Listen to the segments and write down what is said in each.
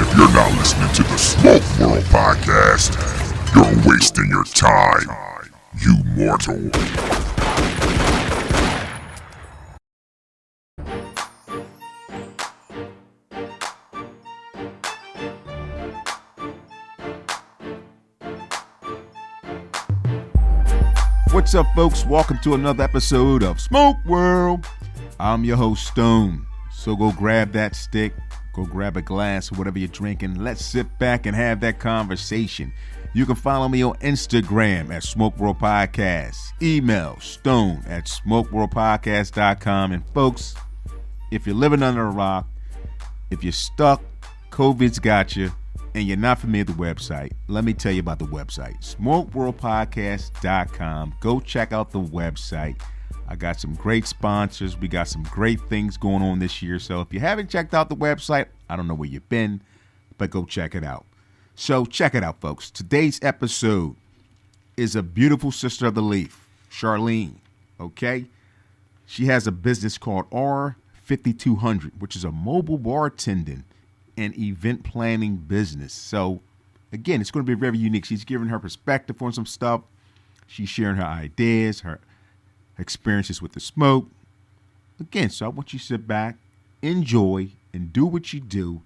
If you're not listening to the Smoke World podcast, you're wasting your time, you mortal. What's up, folks? Welcome to another episode of Smoke World. I'm your host, Stone. So go grab that stick, go grab a glass, whatever you're drinking. Let's sit back and have that conversation. You can follow me on Instagram at Smoke World Podcast. Email stone@smokeworldpodcast.com. And folks, if you're living under a rock, if you're stuck, COVID's got you, and you're not familiar with the website, let me tell you about the website, smokeworldpodcast.com. Go check out the website. I got some great sponsors. We got some great things going on this year. So if you haven't checked out the website, I don't know where you've been, but go check it out. So check it out, folks. Today's episode is a beautiful sister of the leaf, Charlene, okay? She has a business called R5200, which is a mobile bartending and event planning business. So, again, it's going to be very unique. She's giving her perspective on some stuff. She's sharing her ideas, her experiences with the smoke. Again, so I want you to sit back, enjoy, and do what you do,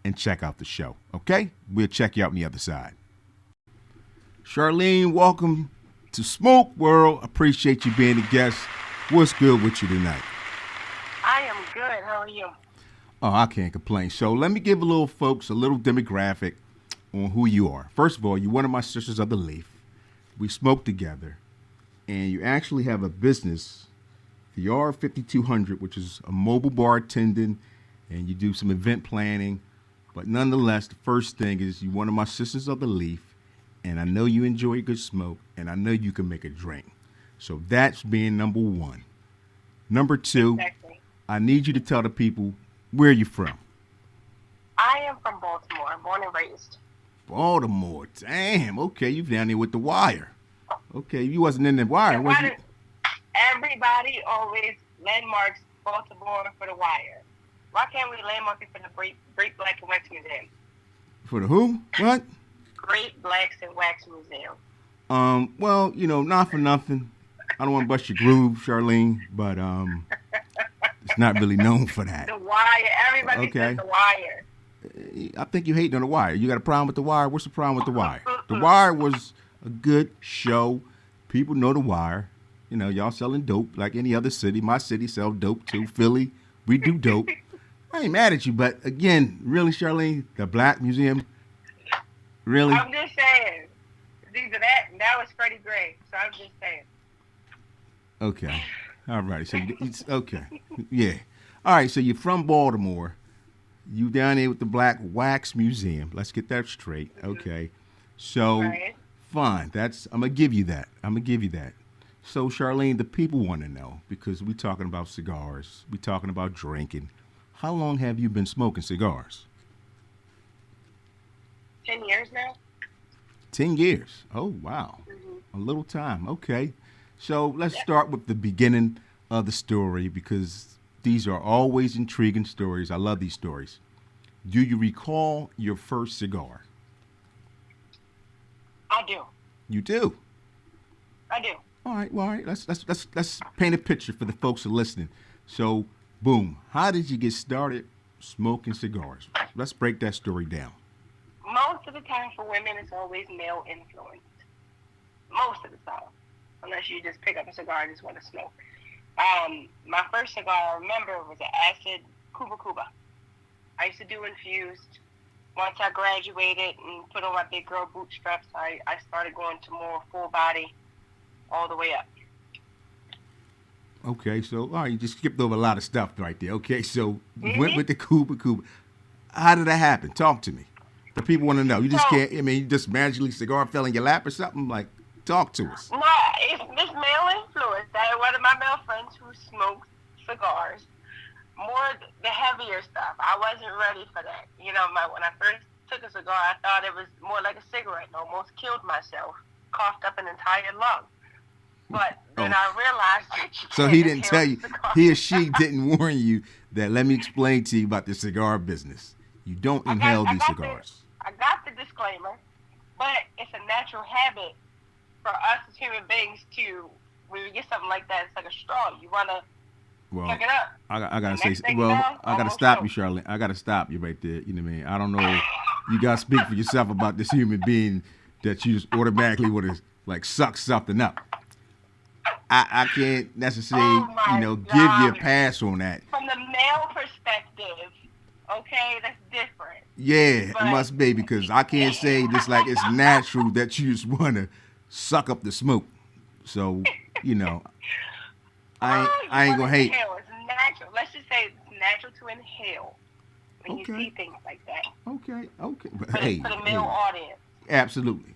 and check out the show, okay? We'll check you out on the other side. Charlene, welcome to Smoke World. Appreciate you being a guest. What's good with you tonight? I am good. How are you? Oh, I can't complain. So let me give a little folks a little demographic on who you are. First of all, you're one of my sisters of the leaf. We smoke together. And you actually have a business, the R5200, which is a mobile bartending, and you do some event planning. But nonetheless, the first thing is you're one of my sisters of the leaf, and I know you enjoy good smoke, and I know you can make a drink. So that's being number one. Number two, Exactly. I need you to tell the people where you're from. I am from Baltimore. I'm born and raised. Baltimore. Damn. Okay, you down there with the wire. Okay, you wasn't in the wire, was you? Everybody always landmarks Baltimore for the wire. Why can't we landmark it for the Great Black and Wax Museum? For the who? What? Great Blacks and Wax Museum. Well, you know, not for nothing. I don't want to bust your groove, Charlene, but it's not really known for that. The wire. Everybody says the wire. I think you hating on the wire. You got a problem with the wire? What's the problem with the wire? The wire was a good show. People know the wire. You know, y'all selling dope like any other city. My city sell dope too. Philly, we do dope. I ain't mad at you, but again, really, Charlene, the Black Museum, really? I'm just saying. It's either that and that was Freddie Gray. So I'm just saying. Okay. All right. So it's okay. Yeah. All right. So you're from Baltimore. You down there with the Black Wax Museum. Let's get that straight. Okay. So Right. fine. I'm gonna give you that. So Charlene, the people want to know, because we're talking about cigars. We're talking about drinking. How long have you been smoking cigars? 10 years now. 10 years. Oh, wow. A little time. Okay. So let's start with the beginning of the story, because these are always intriguing stories. I love these stories. Do you recall your first cigar? I do. You do? I do. All right. Well, all right. Let's paint a picture for the folks who are listening. So, boom. How did you get started smoking cigars? Let's break that story down. Most of the time for women, it's always male influenced. Most of the time. Unless you just pick up a cigar and just want to smoke. My first cigar, I remember, was an acid Cuba. I used to do infused. Once I graduated and put on my big girl bootstraps, I started going to more full body all the way up. Okay, so all right, you just skipped over a lot of stuff right there. Okay, so you went with the Cuba. How did that happen? Talk to me. The people want to know. You just can't. I mean, you just magically cigar fell in your lap or something. Like, talk to us. No, it's this male influence. I had one of my male friends who smoked cigars, more the heavier stuff. I wasn't ready for that. You know, when I first took a cigar, I thought it was more like a cigarette. I almost killed myself, coughed up an entire lung. But then I realized that so he didn't tell you, he or she didn't warn you that, let me explain to you about the cigar business. You don't inhale these I cigars. I got the disclaimer, but it's a natural habit for us as human beings to, when you get something like that, it's like a straw. You want to pick it up. I gotta say, Next thing you know, I gotta almost stop choked. you, Charlene. I gotta stop you right there. You know what I mean? I don't know. You gotta speak for yourself about this human being that you just automatically would have like suck something up. I can't necessarily, Oh my give you a God. pass on that. From the male perspective, okay, that's different. Yeah, But it must be because I can't say this like it's natural that you just want to suck up the smoke. So, I ain't gonna hate. inhale. It's natural. Let's just say it's natural to inhale when you Okay. see things like that. Okay. But For hey, the male audience. absolutely.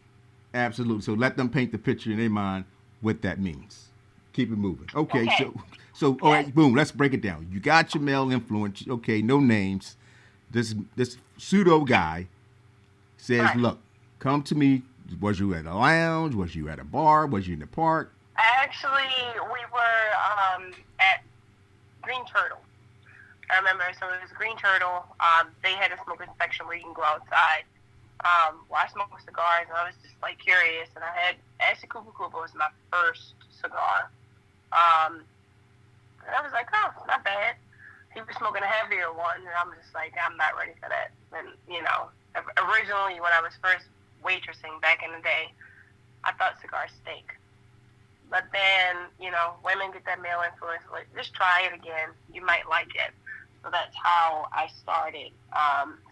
So let them paint the picture in their mind what that means. Keep it moving. Okay. Okay. So all right, boom. Let's break it down. You got your male influence. Okay, no names. This pseudo guy says, Right. "Look, come to me. Was you at a lounge? Was you at a bar? Was you in the park?" Actually, we were at Green Turtle. I remember, so it was Green Turtle. They had a smoking section where you can go outside. Well, I smoked cigars, and I was just like curious, and I had actually Cuba Cuba was my first cigar. And I was like, oh, not bad. He was smoking a heavier one, and I'm just like, I'm not ready for that. And originally when I was first waitressing back in the day, I thought cigars stink. But then, women get that male influence. Like, just try it again. You might like it. So that's how I started.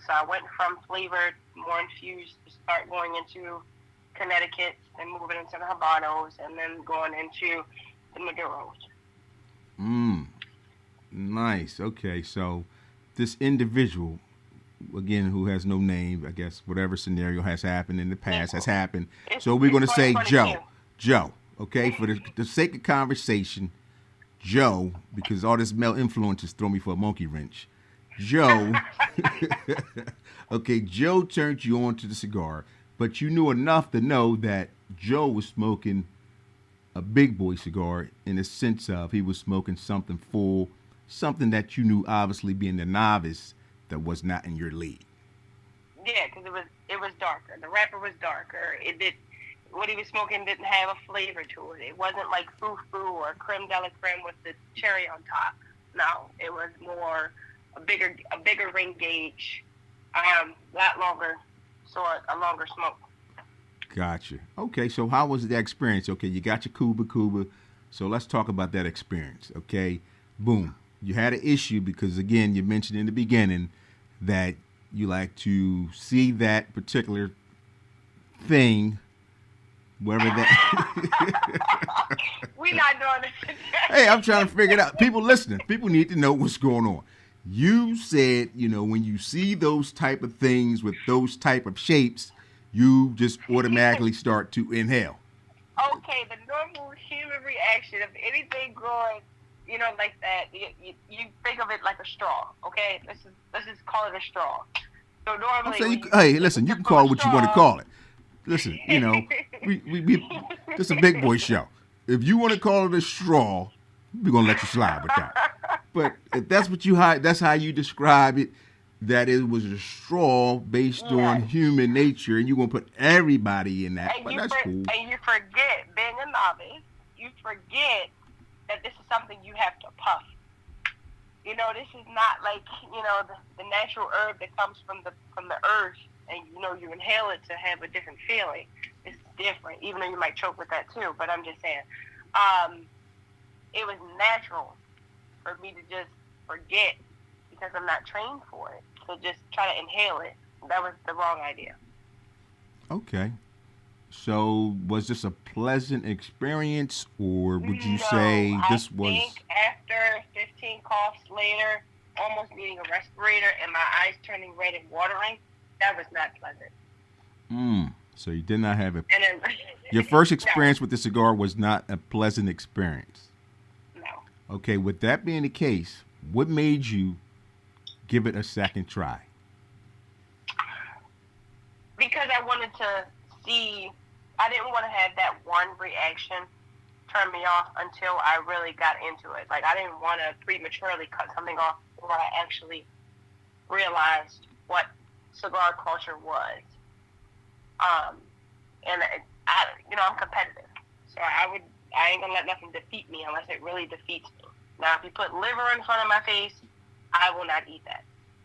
So I went from flavored, more infused, to start going into Connecticut, and moving into the Habanos, and then going into the Maduros. Nice. Okay, so this individual, again, who has no name, I guess whatever scenario has happened in the past has happened. So we're going to say Joe. Joe. Okay, for the sake of conversation, Joe, because all this male influences throw me for a monkey wrench. Joe, okay, Joe turned you on to the cigar, but you knew enough to know that Joe was smoking a big boy cigar in the sense of he was smoking something full, something that you knew, obviously being the novice, that was not in your league. Yeah, because it was darker. The wrapper was darker. What he was smoking didn't have a flavor to it. It wasn't like foo-foo or creme de la creme with the cherry on top. No, it was more a bigger ring gauge, lot longer, so a longer smoke. Gotcha. Okay, so how was that experience? Okay, you got your Cuba. So let's talk about that experience. Okay, boom. You had an issue because, again, you mentioned in the beginning that you like to see that particular thing, wherever that. We're not doing this today. Hey, I'm trying to figure it out. People listening, people need to know what's going on. You said, when you see those type of things with those type of shapes, you just automatically start to inhale. Okay, the normal human reaction of anything growing, like that, you think of it like a straw. Okay, let's just call it a straw. So normally, hey, listen, you can call it what you want to call it. Listen, we this is a big boy show. If you want to call it a straw, we're gonna let you slide with that. But if that's what that's how you describe it, that it was a straw based on human nature, and you're gonna put everybody in that. But that's cool. And you forget, being a novice, you forget that this is something you have to puff. This is not like the natural herb that comes from the earth, and you inhale it to have a different feeling. It's different, even though you might choke with that too. But I'm just saying, it was natural for me to just forget because I'm not trained for it. So just try to inhale it. That was the wrong idea. Okay. So was this a pleasant experience, or would you say this was? I think after 15 coughs later, almost needing a respirator, and my eyes turning red and watering, that was not pleasant. So you did not have a. Your first experience with the cigar was not a pleasant experience. No. Okay. With that being the case, what made you give it a second try? Because I wanted to see. I didn't want to have that one reaction turn me off until I really got into it. Like, I didn't want to prematurely cut something off before I actually realized what cigar culture was. And I'm competitive, so I ain't gonna let nothing defeat me unless it really defeats me. Now, if you put liver in front of my face, I will not eat that.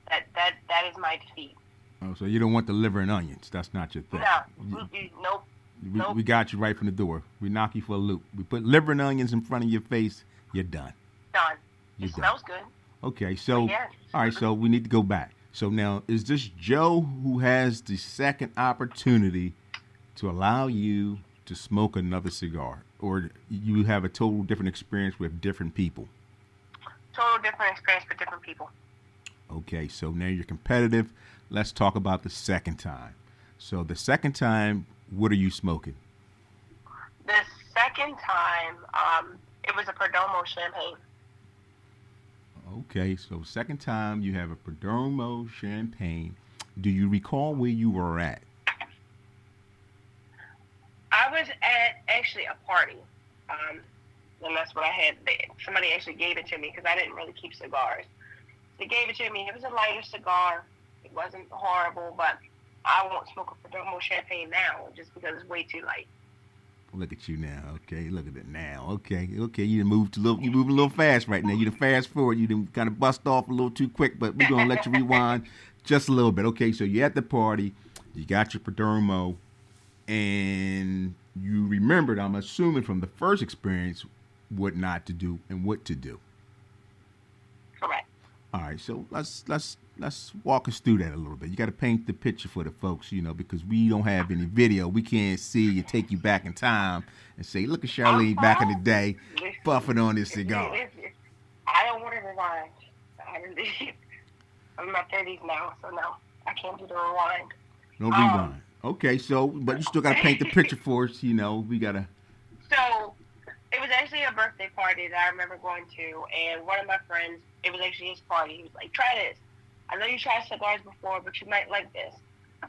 That is my defeat. Oh, so you don't want the liver and onions? That's not your thing. No, nope. We got you right from the door. We knock you for a loop. We put liver and onions in front of your face. You're done. Done. You're It done. smells good. Okay, so Yes. all right, so we need to go back. So now, is this Joe who has the second opportunity to allow you to smoke another cigar, or you have a total different experience with different people? Total different experience for different people. Okay, so now you're competitive. Let's talk about the second time. So the second time, what are you smoking? The second time, it was a Perdomo champagne. Okay, so second time you have a Perdomo champagne. Do you recall where you were at? I was at actually a party, and that's what I had. Somebody actually gave it to me because I didn't really keep cigars. They gave it to me. It was a lighter cigar. It wasn't horrible, but I won't smoke a Perdomo champagne now just because it's way too light. Look at you now. Okay, look at it now. Okay. You moved you moving a little fast right now. You done fast forward. You done kind of bust off a little too quick, but we're gonna let you rewind just a little bit. Okay, so you're at the party. You got your Perdomo, and you remembered, I'm assuming from the first experience, what not to do and what to do. Correct. All right, so let's walk us through that a little bit. You got to paint the picture for the folks, because we don't have any video. We can't see you, take you back in time and say, look at Charlene back in the day, puffing on this cigar. I don't want to rewind. I'm in my 30s now, so no, I can't do the rewind. No rewind. Okay, so, but you still got to paint the picture for us, we got to. So, it was actually a birthday party that I remember going to, and one of my friends, it was actually his party. He was like, try this. I know you tried cigars before, but you might like this.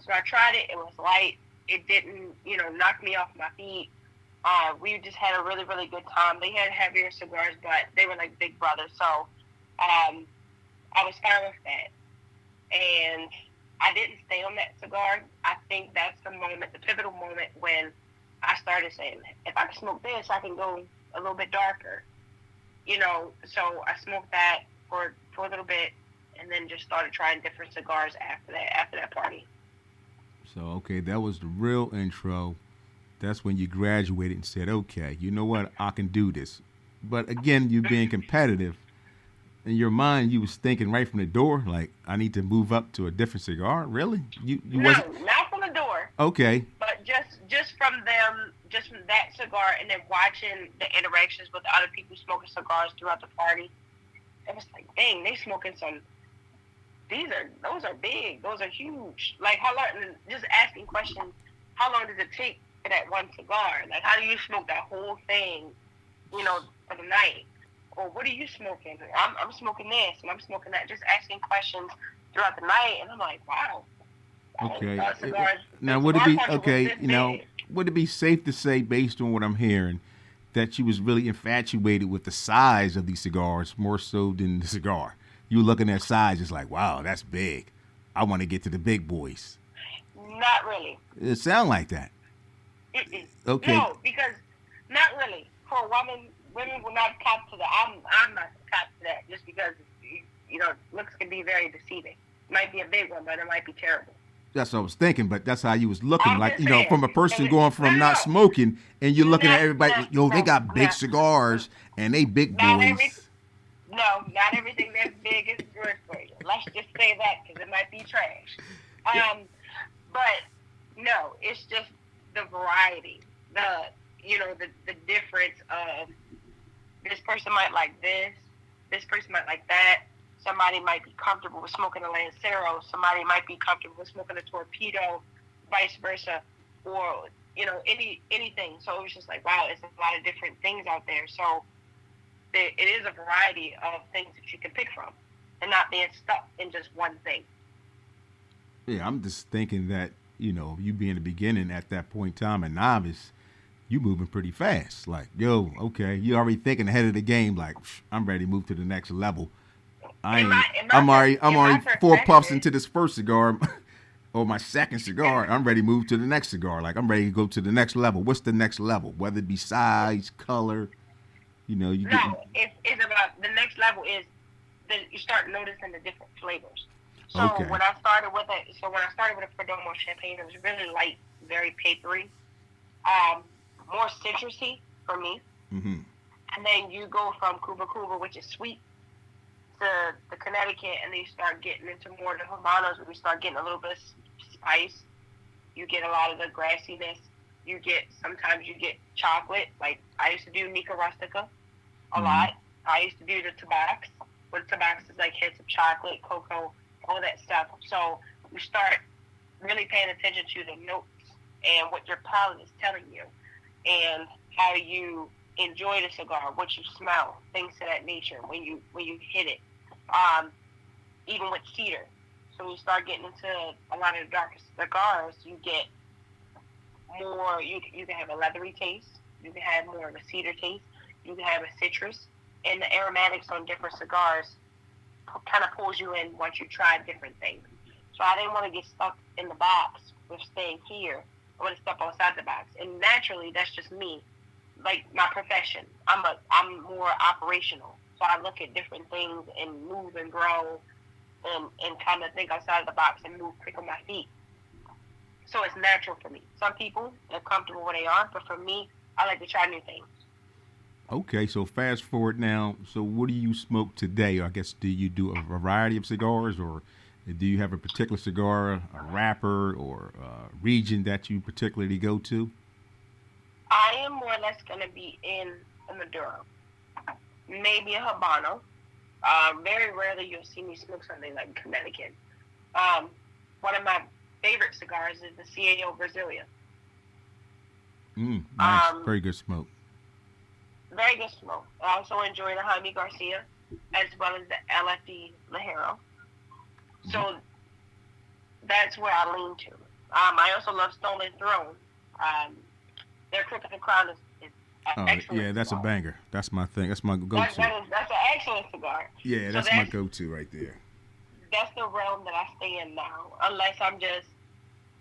So I tried it. It was light. It didn't, knock me off my feet. We just had a really, really good time. They had heavier cigars, but they were like big brothers. So I was fine with that. And I didn't stay on that cigar. I think that's the moment, the pivotal moment when I started saying, if I can smoke this, I can go a little bit darker. So I smoked that for a little bit, and then just started trying different cigars after that party. So, okay, that was the real intro. That's when you graduated and said, okay, you know what, I can do this. But again, you being competitive, in your mind, you was thinking right from the door, like, I need to move up to a different cigar? Really? No, not from the door. Okay. But just from that cigar, and then watching the interactions with other people smoking cigars throughout the party. It was like, dang, they smoking some. Those are big. Those are huge. Like, how long? Just asking questions. How long does it take for that one cigar? Like, how do you smoke that whole thing? For the night. Or what are you smoking? I'm smoking this, and I'm smoking that. Just asking questions throughout the night, and I'm like, wow. Okay. Cigars, now, would it be okay? Would it be safe to say, based on what I'm hearing, that you was really infatuated with the size of these cigars more so than the cigar? You were looking at size, just like, wow, that's big. I want to get to the big boys. Not really. It sound like that. Mm-mm. Okay. No, because not really. For a women will not cop to that. I'm not cop to that just because looks can be very deceiving. It might be a big one, but it might be terrible. That's what I was thinking, but that's how you was looking, I'm like, just saying. from a person going from not smoking, and you're looking at everybody, they got big cigars, and they big boys. Not everything that's big is good for you. Let's just say that, because it might be trash. But no, it's just the variety, the difference of this person might like this person might like that. Somebody might be comfortable with smoking a Lancero. Somebody might be comfortable with smoking a Torpedo, vice versa, or anything. So it was just like, wow, it's a lot of different things out there. So it is a variety of things that you can pick from, and not being stuck in just one thing. Yeah, I'm just thinking that you being the beginning at that point in time, a novice, you moving pretty fast. Like, okay, you already thinking ahead of the game. Like, I'm ready to move to the next level. I'm already 4 puffs into this first cigar. or my second cigar, I'm ready to move to the next cigar. Like I'm ready to go to the next level. What's the next level? Whether it be size, color, you get. No, it's about the next level is that you start noticing the different flavors. So Okay. when I started with a Perdomo champagne, it was really light, very papery, um, more citrusy for me. Mm-hmm. And then you go from Cuba Cuba, which is sweet, to the Connecticut, and then you start getting into more of the Habanos, where you start getting a little bit of spice. You get a lot of the grassiness. Sometimes you get chocolate. Like I used to do Nica Rustica a lot. I used to do the Tabacs, where the Tabacs is like hints of chocolate, cocoa, all that stuff. So you start really paying attention to the notes and what your palate is telling you, and how you enjoy the cigar, what you smell, things of that nature when you hit it. Even with cedar. So when you start getting into a lot of the darker cigars, you get more. You can have a leathery taste. You can have more of a cedar taste. You can have a citrus, and the aromatics on different cigars kind of pulls you in once you try different things. So I didn't want to get stuck in the box with staying here. I want to step outside the box, and naturally, that's just me. Like my profession, I'm more operational. So I look at different things and move and grow, and kind of think outside of the box and move quick on my feet. So it's natural for me. Some people are comfortable where they are, but for me, I like to try new things. Okay, so fast forward now. So what do you smoke today? I guess do you do a variety of cigars, or do you have a particular cigar, a wrapper, or a region that you particularly go to? I am more or less going to be in a Maduro, maybe a Habano. Very rarely you'll see me smoke something like Connecticut. One of my favorite cigars is the CAO Brasilia. Nice, very good smoke. Very good smoke. I also enjoy the Jaime Garcia as well as the LFD Lajero. So that's where I lean to. I also love Stolen Throne. Their Crook of the Crown is excellent. Yeah, that's cigar. a banger. That's my thing. That's my go-to. That's an excellent cigar. Yeah, So that's my go-to right there. That's the realm that I stay in now, unless I'm just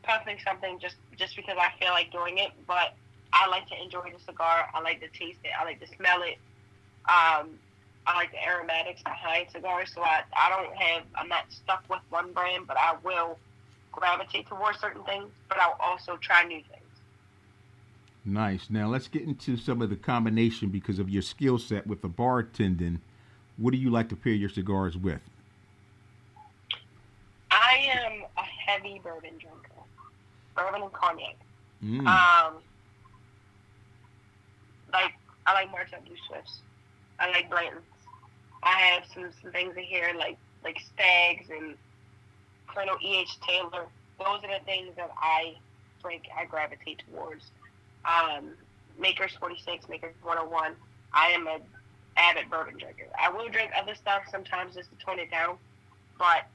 puffing something just because I feel like doing it. But I like to enjoy the cigar. I like to taste it. I like to smell it. I like the aromatics behind cigars. So I'm not stuck with one brand, but I will gravitate towards certain things. But I'll also try new things. Nice. Now let's get into some of the combination because of your skill set with the bartending. What do you like to pair your cigars with? I am a heavy bourbon drinker. Bourbon and cognac. I like Martell Blue Swifts. I like Blantons. I have some things in here like Stags and Colonel E.H. Taylor. Those are the things that I gravitate towards. Maker's 46, Maker's 101. I am an avid bourbon drinker. I will drink other stuff sometimes just to tone it down. But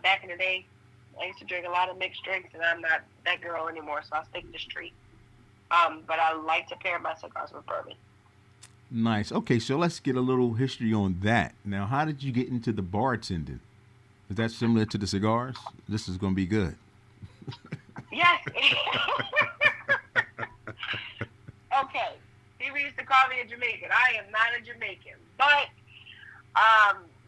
back in the day, I used to drink a lot of mixed drinks, and I'm not that girl anymore, so I stick to street. But I like to pair my cigars with bourbon. Nice. Okay, so let's get a little history on that. Now, how did you get into the bartending? Is that similar to the cigars? This is going to be good. Yes. Okay. People used to call me a Jamaican. I am not a Jamaican. But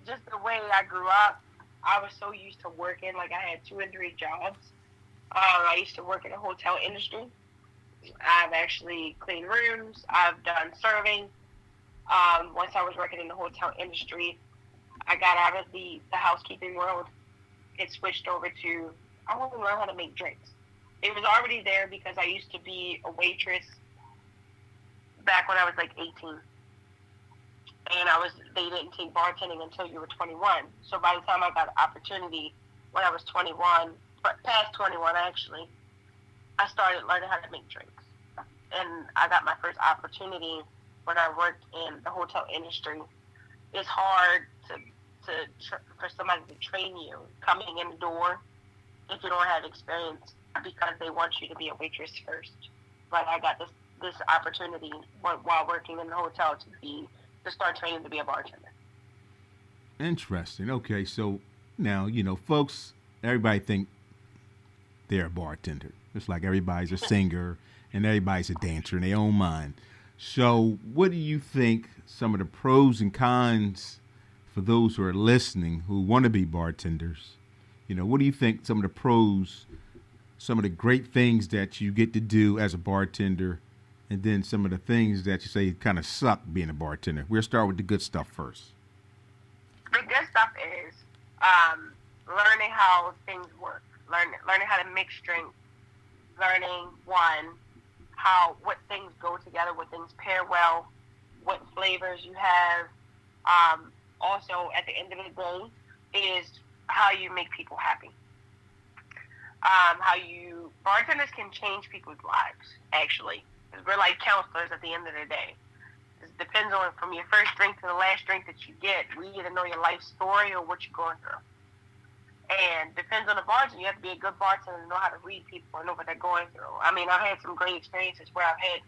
just the way I grew up, I was so used to working. Like, I had 2 and 3 jobs. I used to work in the hotel industry. I've actually cleaned rooms. I've done serving. Once I was working in the hotel industry, I got out of the housekeeping world. It switched over to, I want to learn how to make drinks. It was already there because I used to be a waitress back when I was like 18. And they didn't take bartending until you were 21. So by the time I got an opportunity when I was 21, past 21 actually, I started learning how to make drinks. And I got my first opportunity when I worked in the hotel industry. It's hard for somebody to train you coming in the door if you don't have experience because they want you to be a waitress first. But I got this opportunity while working in the hotel to start training to be a bartender. Interesting. Okay, so now, folks, everybody think they're a bartender. It's like everybody's a singer and everybody's a dancer in their own mind. So, what do you think some of the pros and cons for those who are listening who want to be bartenders? What do you think some of the pros, some of the great things that you get to do as a bartender, and then some of the things that you say kind of suck being a bartender? We'll start with the good stuff first. The good stuff is learning how things work, learning how to mix drinks, learning what things go together, what things pair well, what flavors you have. Also, at the end of the day, is how you make people happy. Bartenders can change people's lives, actually. We're like counselors at the end of the day. It depends on from your first drink to the last drink that you get. We either know your life story or what you're going through. And depends on the bartender. You have to be a good bartender to know how to read people and know what they're going through. I mean, I've had some great experiences where I've had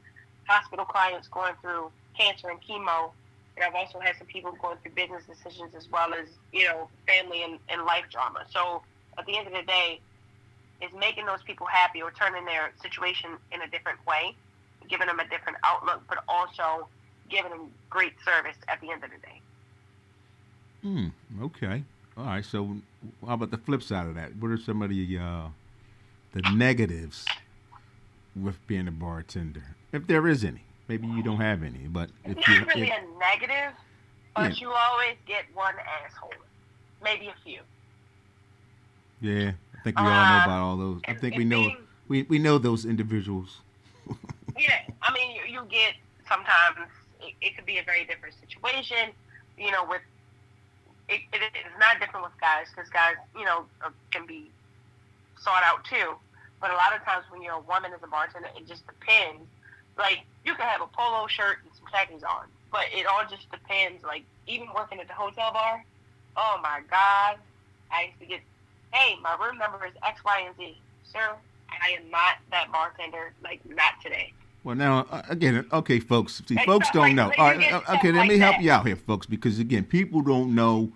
hospital clients going through cancer and chemo, and I've also had some people going through business decisions as well as, family and life drama. So at the end of the day, is making those people happy or turning their situation in a different way, giving them a different outlook, but also giving them great service at the end of the day. Okay. All right. So how about the flip side of that? What are some of the negatives with being a bartender, if there is any? Maybe you don't have any, but it's not really a negative, but you always get one asshole, maybe a few. Yeah, I think we all know about all those. I think we know those individuals. Yeah, I mean, you get sometimes it could be a very different situation. With it's not different with guys because guys, can be sought out too. But a lot of times when you're a woman as a bartender, it just depends. Like, you can have a polo shirt and some khakis on, but it all just depends. Like, even working at the hotel bar, oh my God, I used to get, hey, my room number is X, Y, and Z. Sir, I am not that bartender, like, not today. Well, now, again, okay, folks, see, folks don't know. All right, okay, let me help you out here, folks, because, again, people don't know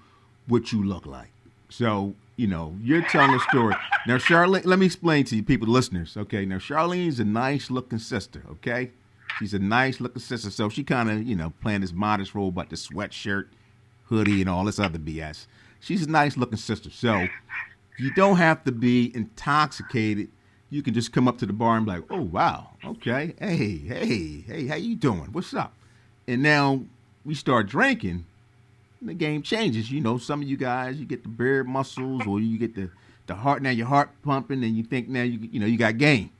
what you look like. So, you're telling a story. Now, Charlene, let me explain to you, people, listeners, okay? Now, Charlene's a nice-looking sister, okay? She's a nice-looking sister, so she kind of, playing this modest role about the sweatshirt, hoodie, and all this other BS. She's a nice-looking sister, so you don't have to be intoxicated. You can just come up to the bar and be like, oh, wow, okay, hey, how you doing? What's up? And now we start drinking. The game changes. Some of you guys, you get the beard muscles or you get the heart. Now your heart pumping and you think now you got game.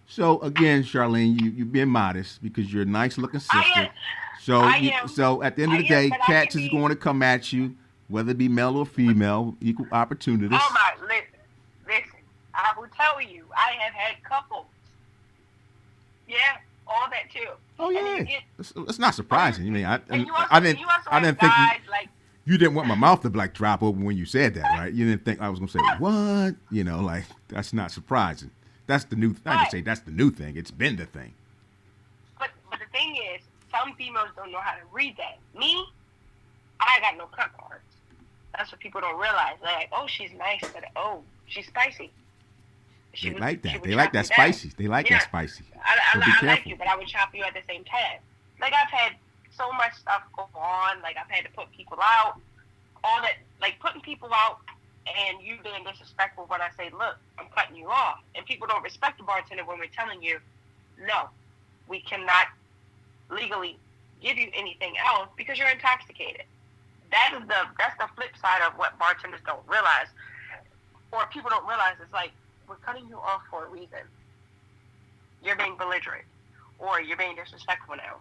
So again, Charlene, you're being modest because you're a nice looking sister. So at the end of the day, cats is going to come at you, whether it be male or female, equal opportunities. Oh my, listen, I will tell you, I have had couples. Yeah, all that too. Oh yeah, it's not surprising. I didn't think you didn't want my mouth to drop open when you said that, right? You didn't think I was gonna say what? That's not surprising. That's the new. I can say that's the new thing. It's been the thing. But the thing is, some females don't know how to read that. Me, I got no cut cards. That's what people don't realize. They're like, oh, she's nice, but oh, she's spicy. They like that. They like that spicy. They like that spicy. I like you, but I would chop you at the same time. Like, I've had so much stuff go on. Like, I've had to put people out. All that, like, putting people out and you being disrespectful when I say, look, I'm cutting you off. And people don't respect the bartender when we're telling you, no, we cannot legally give you anything else because you're intoxicated. That's the flip side of what bartenders don't realize, or people don't realize. It's like, we're cutting you off for a reason. You're being belligerent, or you're being disrespectful now,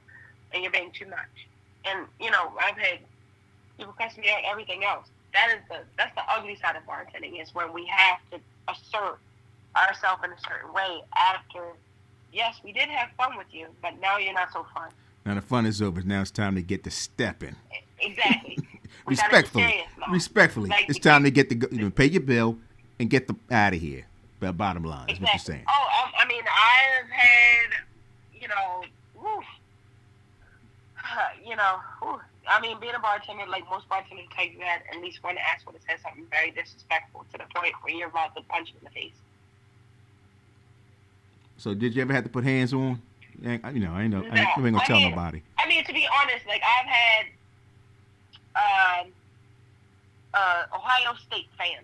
and you're being too much. And I've had people cuss me out. Everything else. That's the ugly side of bartending, is when we have to assert ourselves in a certain way after. Yes, we did have fun with you, but now you're not so fun. Now the fun is over. Now it's time to get to stepping. Exactly. Respectfully, it's time to get to pay your bill and get out of here. Bottom line is what you're saying. Oh, I mean, I've had, I mean, being a bartender, like most bartenders tell you, had at least one asshole that says something very disrespectful to the point where you're about to punch him in the face. So did you ever have to put hands on? You know, I ain't know. No. I ain't gonna tell mean, nobody. I mean, to be honest, like I've had Ohio State fan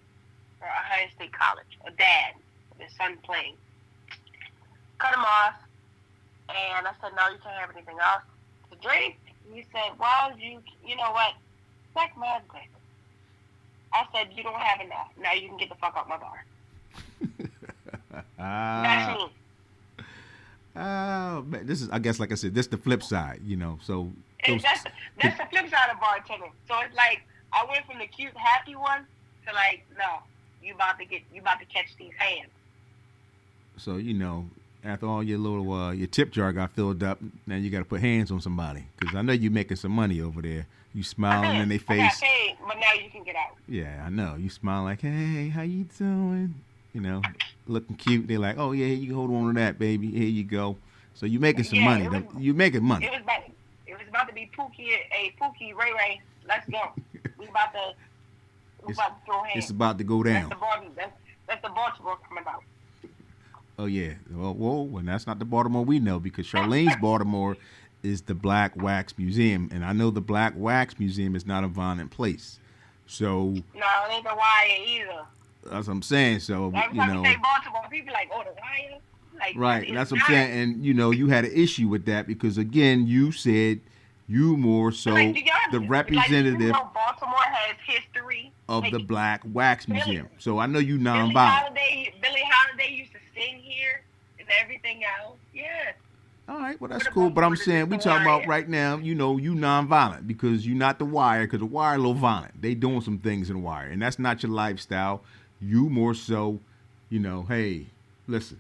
or Ohio State College, a dad, with his son playing. Cut him off, and I said, no, you can't have anything else to drink. And he said, well, you know what? Suck my dick. I said, you don't have enough. Now you can get the fuck out my bar. That's me. Oh, man, this is, I guess, like I said, this is the flip side, you know. So That's the flip side of bartending. So it's like I went from the cute, happy one to like, no, you about to catch these hands. So you know, after all your little your tip jar got filled up, now you got to put hands on somebody because I know you making some money over there. You smiling in their face. I got paid, but now you can get out. Yeah, I know. You smile like, hey, how you doing? You know, looking cute. They're like, oh yeah, you can hold on to that, baby. Here you go. So you making some money. You making money. It was about to be Pookie, Ray Ray. Let's go. We about to throw hands. It's about to go down. That's the Baltimore coming out. Oh yeah. Well, and that's not the Baltimore we know because Charlene's Baltimore is the Black Wax Museum, and I know the Black Wax Museum is not a violent place. So no, it ain't the Wire either. That's what I'm saying. So every time you say Baltimore, people like, oh, the Wire. Like, right, that's what I'm saying. And you know, you had an issue with that because again, you said you more so the representative. Like, Baltimore has history of the Black Wax Museum. So I know you nonviolent. Billie Holiday used to sing here and everything else. Yes. All right, well that's cool. But I'm saying we talking about right now. You know, you nonviolent because you're not the Wire because the Wire a little violent. They doing some things in the Wire, and that's not your lifestyle. You more so, you know, hey, listen.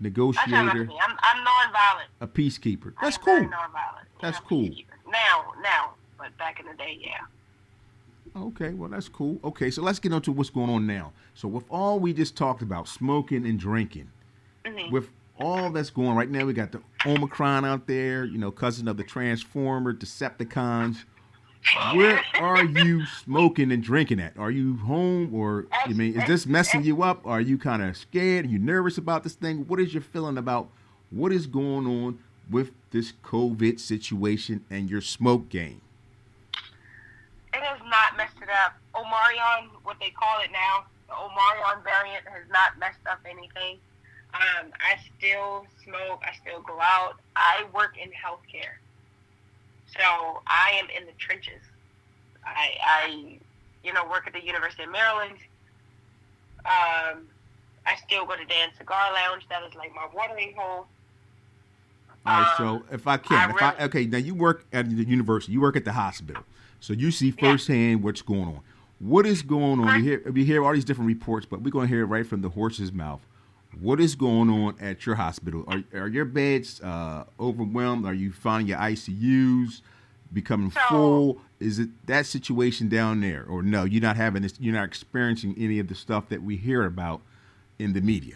Negotiator. I'm non-violent. A peacekeeper. That's cool. Non-violent. That's cool. Now, but back in the day, yeah. Okay, well that's cool. Okay, so let's get into what's going on now. So with all we just talked about, smoking and drinking, with all that's going on right now, we got the Omicron out there, you know, cousin of the Transformer, Decepticons. Where are you smoking and drinking at? Are you home or, is this messing you up? Are you kind of scared? Are you nervous about this thing? What is your feeling about what is going on with this COVID situation and your smoke game? It has not messed it up. Omarion, what they call it now, the Omarion variant has not messed up anything. I still smoke. I still go out. I work in healthcare. So I am in the trenches. I work at the University of Maryland. I still go to Dan Cigar Lounge. That is like my watering hole. All right, so if I can, okay, now you work at the university, you work at the hospital, so you see firsthand what's going on. What is going on? We hear all these different reports, but we're going to hear it right from the horse's mouth. What is going on at your hospital? Are your beds overwhelmed? Are you finding your ICUs becoming full? Is it that situation down there, or no? You're not having this. You're not experiencing any of the stuff that we hear about in the media.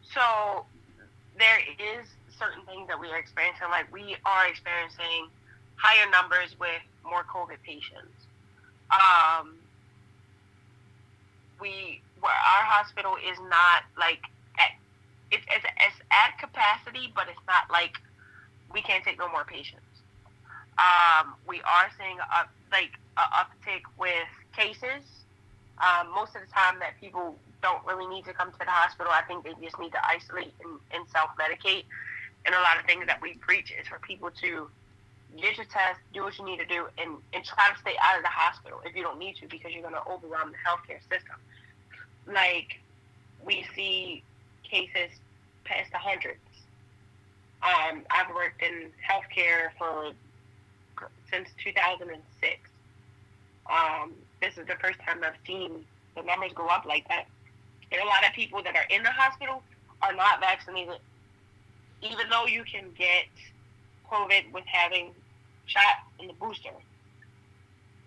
So there is certain things that we are experiencing. Like we are experiencing higher numbers with more COVID patients. Our hospital is not like it's at capacity, but it's not like we can't take no more patients. We are seeing a uptick with cases. Most of the time that people don't really need to come to the hospital. I think they just need to isolate and self-medicate. And a lot of things that we preach is for people to get your test, do what you need to do, and try to stay out of the hospital if you don't need to because you're going to overwhelm the healthcare system. Like, we see cases past the hundreds. I've worked in healthcare since 2006. This is the first time I've seen the numbers go up like that. And a lot of people that are in the hospital are not vaccinated, even though you can get COVID with having shot in the booster.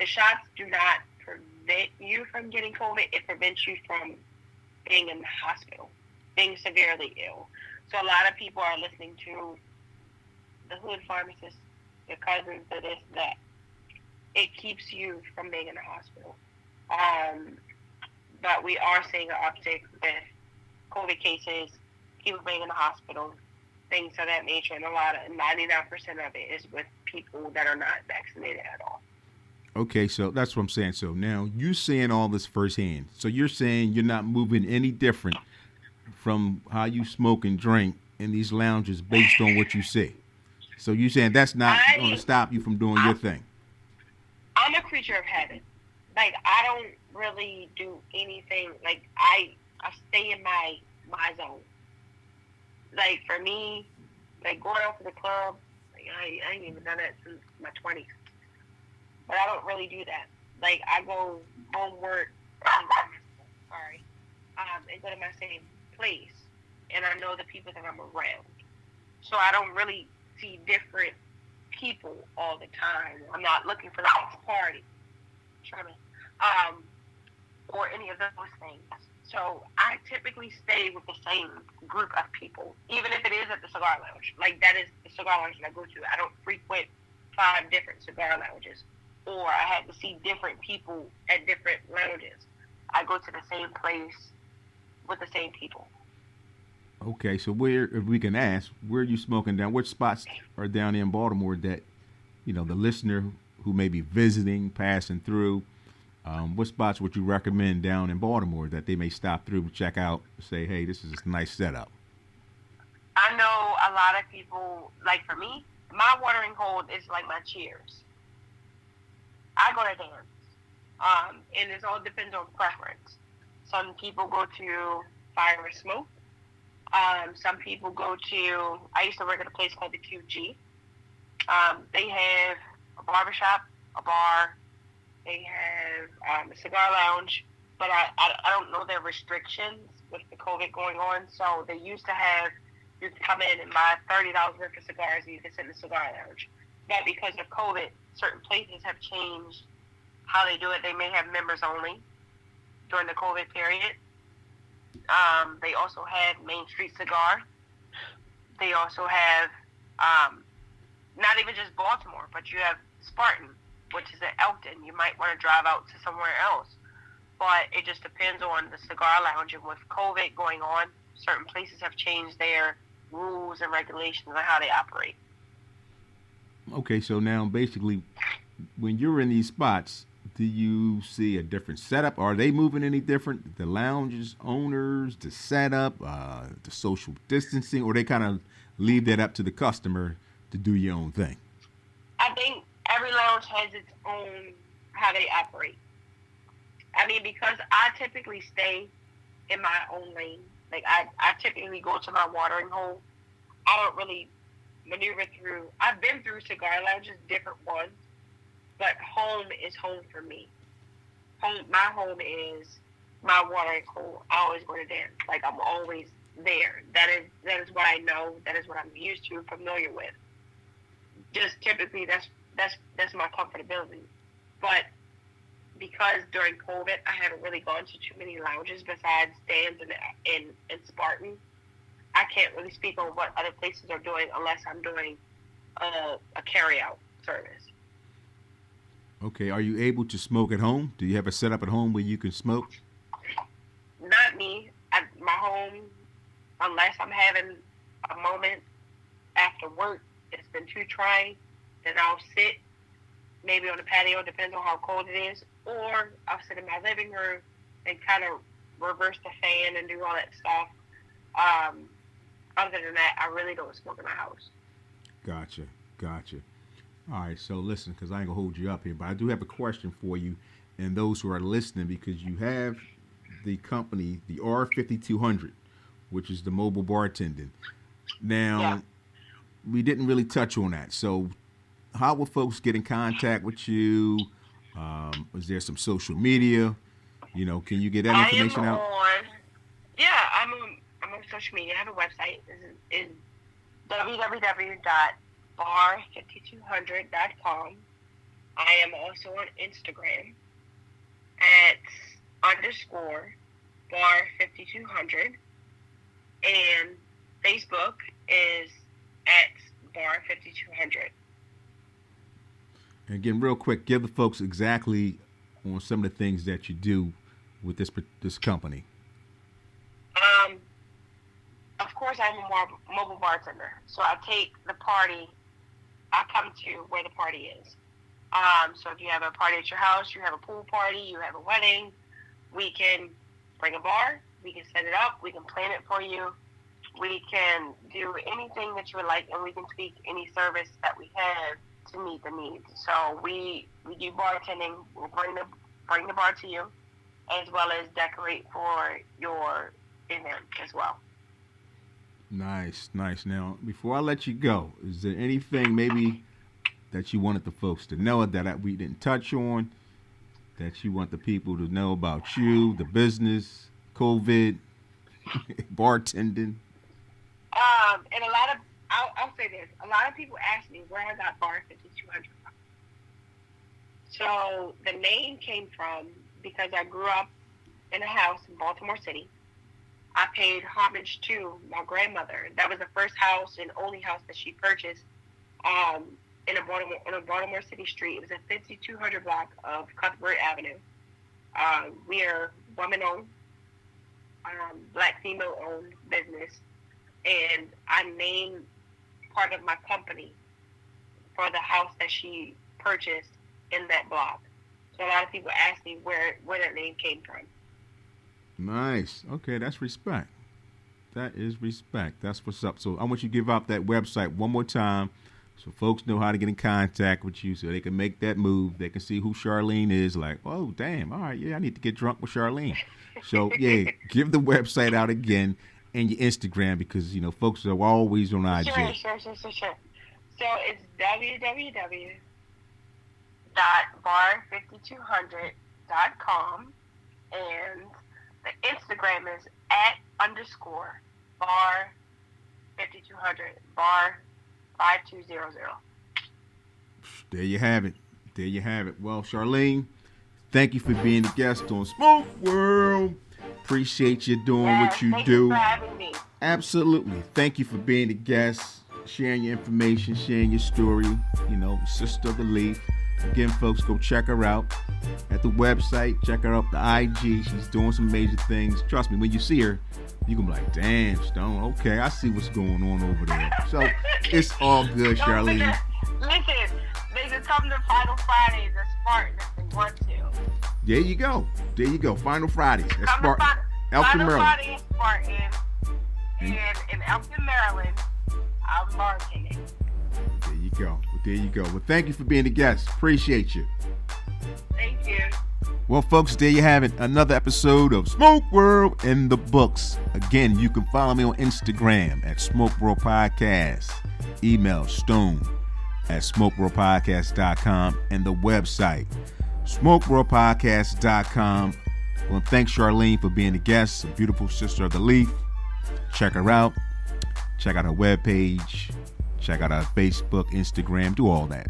The shots do not prevent you from getting COVID. It prevents you from being in the hospital, being severely ill. So a lot of people are listening to the hood pharmacists, your cousins, to this, that. It keeps you from being in the hospital. But we are seeing an uptick with COVID cases, people being in the hospital, things of that nature, and 99% of it is with people that are not vaccinated at all. Okay, so that's what I'm saying. So now you're saying all this firsthand. So you're saying you're not moving any different from how you smoke and drink in these lounges based on what you see. So you're saying that's not going to stop you from doing your thing. I'm a creature of habit. Like, I don't really do anything. Like, I stay in my zone. Like, for me, like, going out to the club, like, I ain't even done that since my 20s. But I don't really do that. Like, I go homework, and go to my same place, and I know the people that I'm around. So I don't really see different people all the time. I'm not looking for the next party, or any of those things. So I typically stay with the same group of people, even if it is at the cigar lounge. Like, that is the cigar lounge that I go to. I don't frequent 5 different cigar lounges, or I had to see different people at different lounges. I go to the same place with the same people. Okay, so where, if we can ask, where are you smoking down? Which spots are down in Baltimore that, the listener who may be visiting, passing through, what spots would you recommend down in Baltimore that they may stop through and check out, say, hey, this is a nice setup? I know a lot of people, like, for me, my watering hole is like my Cheers. I go to dance, and it all depends on preference. Some people go to Fire and Smoke. Some people go to, I used to work at a place called the QG. They have a barbershop, a bar. They have a cigar lounge, but I don't know their restrictions with the COVID going on. So they used to have, you can come in and buy $30 worth of cigars and you can sit in the cigar lounge. But because of COVID, certain places have changed how they do it. They may have members only during the COVID period. They also have Main Street Cigar. They also have, not even just Baltimore, but you have Spartan, which is at Elkton. You might want to drive out to somewhere else. But it just depends on the cigar lounge. And with COVID going on, certain places have changed their rules and regulations on how they operate. Okay, so now basically, when you're in these spots, do you see a different setup? Are they moving any different? The lounges, owners, the setup, the social distancing, or they kind of leave that up to the customer to do your own thing? I think every lounge has its own how they operate. I mean, because I typically stay in my own lane. Like, I typically go to my watering hole. I don't really maneuver through. I've been through cigar lounges, different ones, but home is home for me. My home is my watering hole. I always go to dance. Like, I'm always there. That is what I know. That is what I'm used to, familiar with. Just typically, that's my comfortability. But because during COVID, I haven't really gone to too many lounges besides Dan's and Spartan. I can't really speak on what other places are doing unless I'm doing a carry-out service. Okay, are you able to smoke at home? Do you have a setup at home where you can smoke? Not me. My home, unless I'm having a moment after work, it's been too trying, then I'll sit maybe on the patio, depends on how cold it is, or I'll sit in my living room and kind of reverse the fan and do all that stuff. Other than that, I really don't smoke in my house. Gotcha. All right, so listen, because I ain't going to hold you up here, but I do have a question for you and those who are listening, because you have the company, the R5200, which is the mobile bartending. Now, we didn't really touch on that. So how will folks get in contact with you? Is there some social media? Can you get that information out? I'm on social media. I have a website. It's www.bar5200.com. I am also on Instagram at _bar5200. And Facebook is at bar5200. And again, real quick, give the folks exactly on some of the things that you do with this company. Of course, I'm a mobile bartender. So I take the party, I come to where the party is. So if you have a party at your house, you have a pool party, you have a wedding, we can bring a bar, we can set it up, we can plan it for you, we can do anything that you would like, and we can tweak any service that we have to meet the needs. So we do bartending, we'll bring the bar to you, as well as decorate for your event as well. Nice. Now, before I let you go, is there anything maybe that you wanted the folks to know that we didn't touch on, that you want the people to know about you, the business, COVID, bartending? And a lot of, I'll say this, a lot of people ask me where I got Bar 5200 from. So the name came from, because I grew up in a house in Baltimore City. I paid homage to my grandmother. That was the first house and only house that she purchased in a Baltimore City street. It was a 5200 block of Cuthbert Avenue. We are woman-owned, black female-owned business, and I named part of my company for the house that she purchased in that block. So a lot of people ask me where that name came from. Nice. Okay, that's respect. That is respect. That's what's up. So I want you to give out that website one more time so folks know how to get in contact with you so they can make that move. They can see who Charlene is. Like, oh, damn. All right, yeah, I need to get drunk with Charlene. So, yeah, give the website out again and your Instagram because, you know, folks are always on IG. Sure. So it's www.bar5200.com, and the Instagram is @_bar5200, bar5200. There you have it. Well, Charlene, thank you for being a guest on Smoke World. Appreciate you doing what you do. Thank you for having me. Absolutely. Thank you for being a guest, sharing your information, sharing your story. You know, Sister of the Leaf. Again, folks, go check her out at the website. Check her out the IG. She's doing some major things. Trust me, when you see her, you're going to be like, damn, Stone, okay, I see what's going on over there. So it's all good, Charlene. Listen, they can come to Final Fridays at Spartan if they want to. There you go. Final Fridays at Spartan. Elton, Final Maryland. Friday at Spartan. And in Elton, Maryland, I'm bartending. There you go. Well, thank you for being a guest. Appreciate you. Thank you. Well, folks, there you have it. Another episode of Smoke World in the books. Again, you can follow me on Instagram at Smoke World Podcast. Email stone@smokeworldpodcast.com and the website smokeworldpodcast.com. I want to thank Charlene for being a guest, a beautiful sister of the leaf. Check her out. Check out her webpage. Check out our Facebook, Instagram, do all that.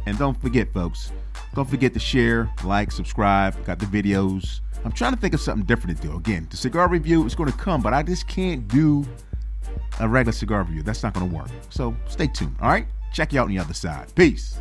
And don't forget, folks, don't forget to share, like, subscribe. Got the videos. I'm trying to think of something different to do. Again, the cigar review is going to come, but I just can't do a regular cigar review. That's not going to work. So stay tuned, all right? Check you out on the other side. Peace.